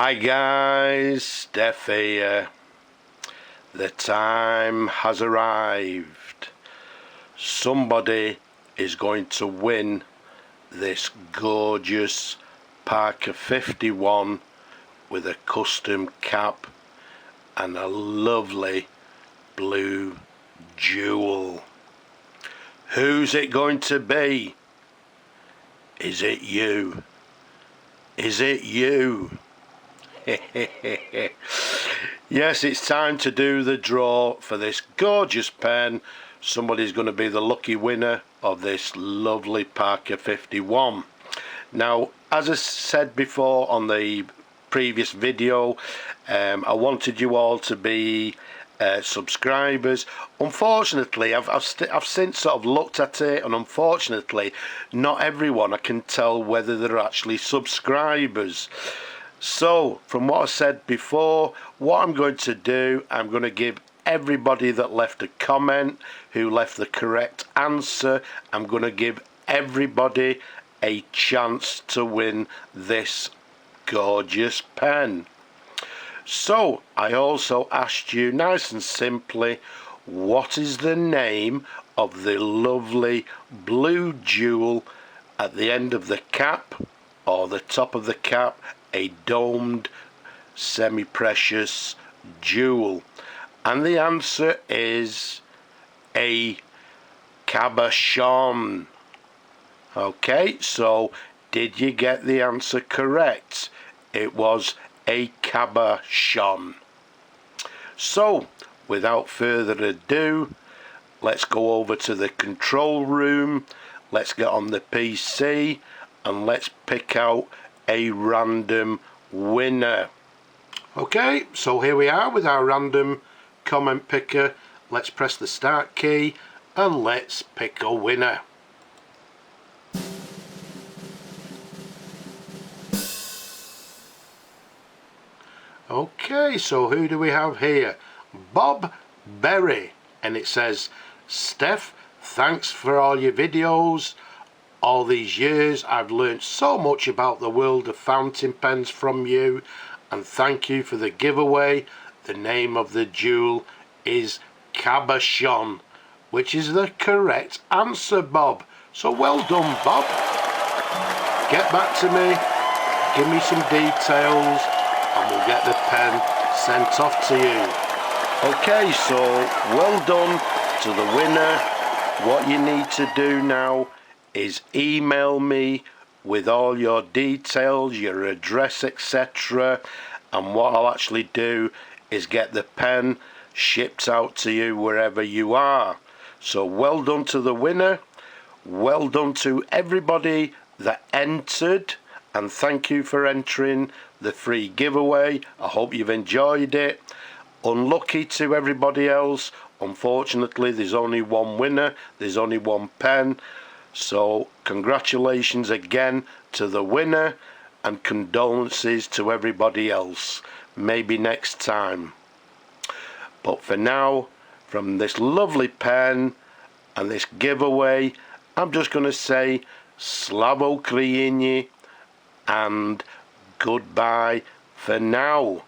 Hi guys, Steph here. The time has arrived. Somebody is going to win this gorgeous Parker 51 with a custom cap and a lovely blue jewel. Who's it going to be? Is it you? Is it you? Yes, it's time to do the draw for this gorgeous pen. Somebody's going to be the lucky winner of this lovely Parker 51. Now, as I said before on the previous video, I wanted you all to be subscribers. Unfortunately, I've since sort of looked at it, and unfortunately not everyone I can tell whether they're actually subscribers. So from what I said before, what I'm going to do, I'm going to give everybody that left a comment, who left the correct answer, I'm going to give everybody a chance to win this gorgeous pen. So I also asked you nice and simply, what is the name of the lovely blue jewel at the end of the cap, or the top of the cap, a domed semi-precious jewel? And the answer is a cabochon. Okay, so did you get the answer correct? It was a cabochon. So without further ado, let's go over to the control room, let's get on the PC and let's pick out a random winner. Okay, so here we are with our random comment picker. Let's press the start key and let's pick a winner. Okay, so who do we have here? Bob Berry, and it says, Steph, thanks for all your videos. All these years I've learnt so much about the world of fountain pens from you, and thank you for the giveaway. The name of the jewel is cabochon, which is the correct answer, Bob. So well done, Bob. Get back to me, give me some details, and we'll get the pen sent off to you. Okay, so well done to the winner. What you need to do now is email me with all your details, your address, etc. And what I'll actually do is get the pen shipped out to you wherever you are. So well done to the winner. Well done to everybody that entered, and thank you for entering the free giveaway. I hope you've enjoyed it. Unlucky to everybody else, unfortunately there's only one winner, there's only one pen. So congratulations again to the winner, and condolences to everybody else. Maybe next time. But for now, from this lovely pen and this giveaway, I'm just going to say Slavo Ukraini and goodbye for now.